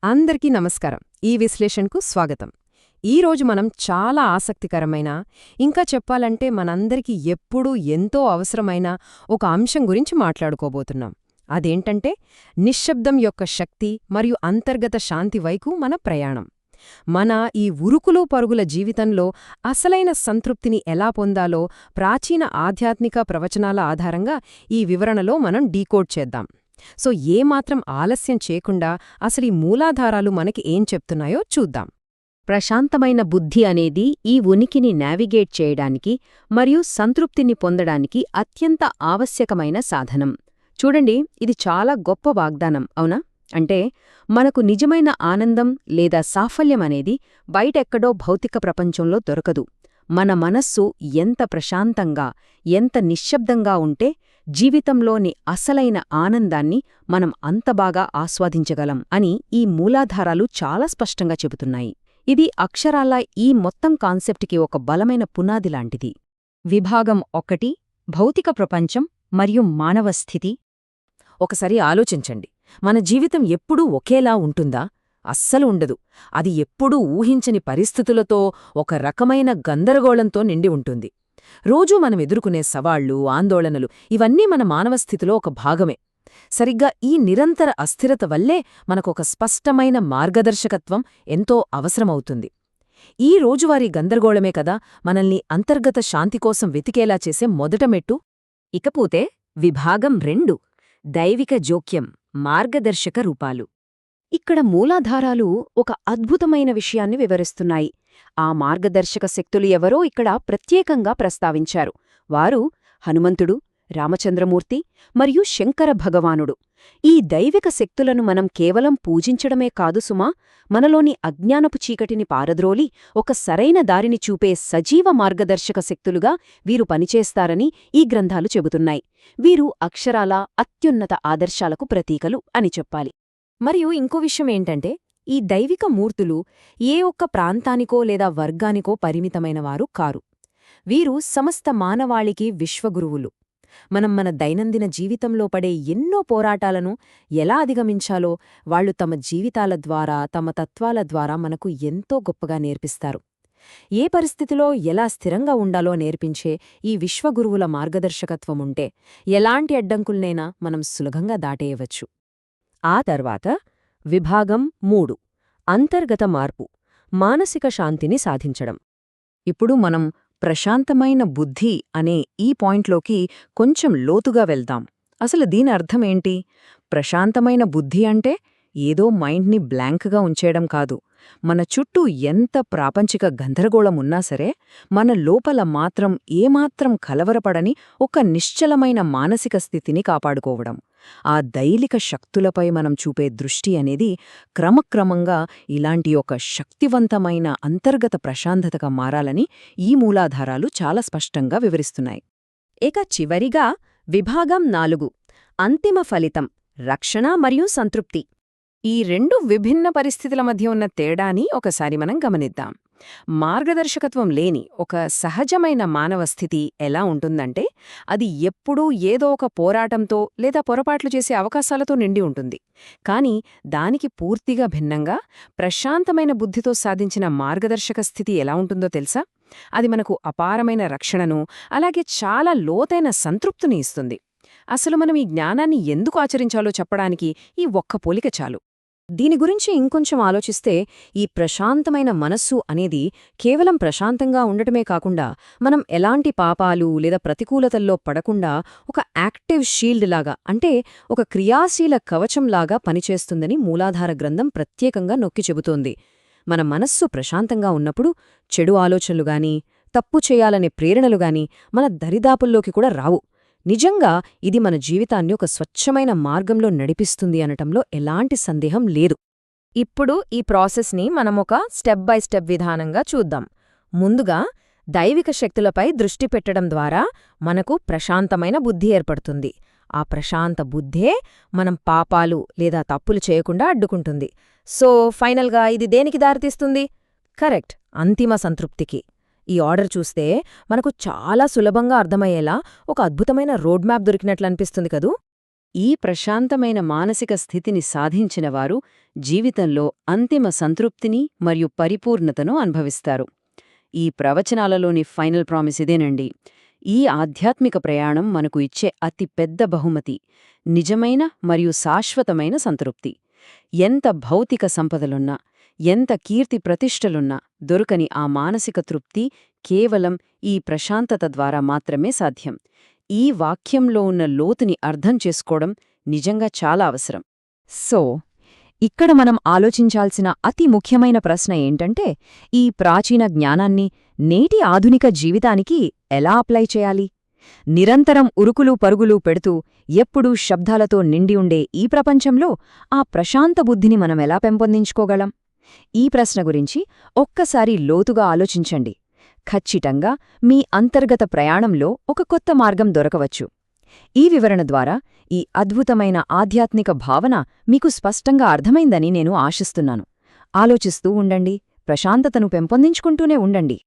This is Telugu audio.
అందరికీ నమస్కారం. ఈ విశ్లేషణకు స్వాగతం. ఈరోజు మనం చాలా ఆసక్తికరమైన, ఇంకా చెప్పాలంటే మనందరికీ ఎప్పుడూ ఎంతో అవసరమైన ఒక అంశం గురించి మాట్లాడుకోబోతున్నాం. అదేంటంటే నిశ్శబ్దం యొక్క శక్తి మరియు అంతర్గత శాంతి వైపు మన ప్రయాణం. మన ఈ ఉరుకులు పరుగుల జీవితంలో అసలైన సంతృప్తిని ఎలా పొందాలో ప్రాచీన ఆధ్యాత్మిక ప్రవచనాల ఆధారంగా ఈ వివరణలో మనం డీకోడ్ చేద్దాం. సో ఏమాత్రం ఆలస్యం చేయకుండా అసలు ఈ మూలాధారాలు మనకి ఏం చెప్తున్నాయో చూద్దాం. ప్రశాంతమైన బుద్ధి అనేది ఈ ఉనికిని నావిగేట్ చేయడానికి మరియు సంతృప్తిని పొందడానికి అత్యంత ఆవశ్యకమైన సాధనం. చూడండి, ఇది చాలా గొప్ప వాగ్దానం, అవునా? అంటే మనకు నిజమైన ఆనందం లేదా సాఫల్యం అనేది బయటెక్కడో భౌతిక ప్రపంచంలో దొరకదు. మన మనస్సు ఎంత ప్రశాంతంగా, ఎంత నిశ్శబ్దంగా ఉంటే జీవితంలోని అసలైన ఆనందాన్ని మనం అంతబాగా ఆస్వాదించగలం అని ఈ మూలాధారాలు చాలా స్పష్టంగా చెబుతున్నాయి. ఇది అక్షరాలా ఈ మొత్తం కాన్సెప్ట్కి ఒక బలమైన పునాదిలాంటిది. విభాగం 1 భౌతిక ప్రపంచం మరియు మానవ స్థితి. ఒకసారి ఆలోచించండి, మన జీవితం ఎప్పుడూ ఒకేలా ఉంటుందా? అస్సలు ఉండదు. అది ఎప్పుడూ ఊహించని పరిస్థితులతో, ఒక రకమైన గందరగోళంతో నిండి ఉంటుంది. రోజూ మనం ఎదుర్కొనే సవాళ్లు, ఆందోళనలు ఇవన్నీ మన మానవ స్థితిలో ఒక భాగమే. సరిగ్గా ఈ నిరంతర అస్థిరత వల్లే మనకొక స్పష్టమైన మార్గదర్శకత్వం ఎంతో అవసరమవుతుంది. ఈ రోజువారీ గందరగోళమే కదా మనల్ని అంతర్గత శాంతి కోసం వెతికేలా చేసే మొదట మెట్టు. ఇకపోతే విభాగం 2 దైవిక జోక్యం, మార్గదర్శక రూపాలు. ఇక్కడ మూలాధారాలు ఒక అద్భుతమైన విషయాన్ని వివరిస్తున్నాయి. ఆ మార్గదర్శక శక్తులు ఎవరో ఇక్కడ ప్రత్యేకంగా ప్రస్తావించారు. వారు హనుమంతుడు, రామచంద్రమూర్తి మరియు శంకర భగవానుడు. ఈ దైవిక శక్తులను మనం కేవలం పూజించడమే కాదు సుమా, మనలోని అజ్ఞానపు చీకటిని పారద్రోలి ఒక సరైన దారిని చూపే సజీవ మార్గదర్శక శక్తులుగా వీరు పనిచేస్తారని ఈ గ్రంథాలు చెబుతున్నాయి. వీరు అక్షరాలా అత్యున్నత ఆదర్శాలకు ప్రతీకలు అని చెప్పాలి. మరియు ఇంకో విషయం ఏంటంటే, ఈ దైవిక మూర్తులు ఏ ఒక్క ప్రాంతానికో లేదా వర్గానికో పరిమితమైనవారు కారు. వీరు సమస్త మానవాళికి విశ్వగురువులు. మనం మన దైనందిన జీవితంలో పడే ఎన్నో పోరాటాలను ఎలా అధిగమించాలో వాళ్లు తమ జీవితాల ద్వారా, తమ తత్వాల ద్వారా మనకు ఎంతో గొప్పగా నేర్పిస్తారు. ఏ పరిస్థితిలో ఎలా స్థిరంగా ఉండాలో నేర్పించే ఈ విశ్వగురువుల మార్గదర్శకత్వముంటే ఎలాంటి అడ్డంకుల్నైనా మనం సులభంగా దాటేయవచ్చు. ఆ తర్వాత విభాగం 3 అంతర్గత మార్పు, మానసిక శాంతిని సాధించడం. ఇప్పుడు మనం ప్రశాంతమైన బుద్ధి అనే ఈ పాయింట్లోకి కొంచెం లోతుగా వెళ్దాం. అసలు దీని అర్థమేంటి? ప్రశాంతమైన బుద్ధి అంటే ఏదో మైండ్ని బ్లాంక్గా ఉంచేయడం కాదు. మన చుట్టూ ఎంత ప్రాపంచిక గందరగోళమున్నా సరే, మన లోపల మాత్రం ఏమాత్రం కలవరపడని ఒక నిశ్చలమైన మానసిక స్థితిని కాపాడుకోవడం. ఆ దైలిక శక్తులపై మనం చూపే దృష్టి అనేది క్రమక్రమంగా ఇలాంటి ఒక శక్తివంతమైన అంతర్గత ప్రశాంతతగా మారాలని ఈ మూలాధారాలు చాలా స్పష్టంగా వివరిస్తున్నాయి. ఇక చివరిగా విభాగం 4 అంతిమ ఫలితం, రక్షణ మరియు సంతృప్తి. ఈ రెండు విభిన్న పరిస్థితుల మధ్య ఉన్న తేడాని ఒకసారి మనం గమనిద్దాం. మార్గదర్శకత్వం లేని ఒక సహజమైన మానవ స్థితి ఎలా ఉంటుందంటే, అది ఎప్పుడూ ఏదో ఒక పోరాటంతో లేదా పొరపాట్లు చేసే అవకాశాలతో నిండి ఉంటుంది. కాని దానికి పూర్తిగా భిన్నంగా ప్రశాంతమైన బుద్ధితో సాధించిన మార్గదర్శక స్థితి ఎలా ఉంటుందో తెలుసా? అది మనకు అపారమైన రక్షణను, అలాగే చాలా లోతైన సంతృప్తిని ఇస్తుంది. అసలు మనం ఈ జ్ఞానాన్ని ఎందుకు ఆచరించాలో చెప్పడానికి ఈ ఒక్క పోలిక చాలు. దీని గురించి ఇంకొంచెం ఆలోచిస్తే, ఈ ప్రశాంతమైన మనస్సు అనేది కేవలం ప్రశాంతంగా ఉండటమే కాకుండా, మనం ఎలాంటి పాపాలు లేదా ప్రతికూలతల్లో పడకుండా ఒక యాక్టివ్ షీల్డ్ లాగా, అంటే ఒక క్రియాశీల కవచంలాగా పనిచేస్తుందని మూలాధార గ్రంథం ప్రత్యేకంగా నొక్కి చెబుతోంది. మన మనస్సు ప్రశాంతంగా ఉన్నప్పుడు చెడు ఆలోచనలుగాని, తప్పు చేయాలనే ప్రేరణలుగాని మన దరిదాపుల్లోకి కూడా రావు. నిజంగా ఇది మన జీవితాన్ని ఒక స్వచ్ఛమైన మార్గంలో నడిపిస్తుంది అనటంలో ఎలాంటి సందేహం లేదు. ఇప్పుడు ఈ ప్రాసెస్ని మనమొక స్టెప్ బై స్టెప్ విధానంగా చూద్దాం. ముందుగా దైవిక శక్తులపై దృష్టి పెట్టడం ద్వారా మనకు ప్రశాంతమైన బుద్ధి ఏర్పడుతుంది. ఆ ప్రశాంత బుద్ధే మనం పాపాలు లేదా తప్పులు చేయకుండా అడ్డుకుంటుంది. సో ఫైనల్గా ఇది దేనికి దారితీస్తుంది? కరెక్ట్, అంతిమ సంతృప్తికి. ఈ ఆర్డర్ చూస్తే మనకు చాలా సులభంగా అర్థమయ్యేలా ఒక అద్భుతమైన రోడ్ మ్యాప్ దొరికినట్లనిపిస్తుంది కదూ. ఈ ప్రశాంతమైన మానసిక స్థితిని సాధించినవారు జీవితంలో అంతిమ సంతృప్తిని మరియు పరిపూర్ణతను అనుభవిస్తారు. ఈ ప్రవచనాలలోని ఫైనల్ ప్రామిస్ ఇదేనండి. ఈ ఆధ్యాత్మిక ప్రయాణం మనకు ఇచ్చే అతి పెద్ద బహుమతి నిజమైన మరియు శాశ్వతమైన సంతృప్తి. ఎంత భౌతిక సంపదలున్నా, ఎంత కీర్తి ప్రతిష్టలున్నా దొరకని ఆ మానసిక తృప్తి కేవలం ఈ ప్రశాంతత ద్వారా మాత్రమే సాధ్యం. ఈ వాక్యంలో ఉన్న లోతుని అర్థం చేసుకోవడం నిజంగా చాలా అవసరం. సో ఇక్కడ మనం ఆలోచించాల్సిన అతి ముఖ్యమైన ప్రశ్న ఏంటంటే, ఈ ప్రాచీన జ్ఞానాన్ని నేటి ఆధునిక జీవితానికి ఎలా అప్లై చేయాలి? నిరంతరం ఉరుకులు పరుగులు పెడుతూ ఎప్పుడూ శబ్దాలతో నిండి ఉండే ఈ ప్రపంచంలో ఆ ప్రశాంత బుద్ధిని మనమెలా పెంపొందించుకోగలం? ఈ ప్రశ్న గురించి ఒక్కసారి లోతుగా ఆలోచించండి. ఖచ్చితంగా మీ అంతర్గత ప్రయాణంలో ఒక కొత్త మార్గం దొరకవచ్చు. ఈ వివరణ ద్వారా ఈ అద్భుతమైన ఆధ్యాత్మిక భావన మీకు స్పష్టంగా అర్థమైందని నేను ఆశిస్తున్నాను. ఆలోచిస్తూ ఉండండి, ప్రశాంతతను పెంపొందించుకుంటూనే ఉండండి.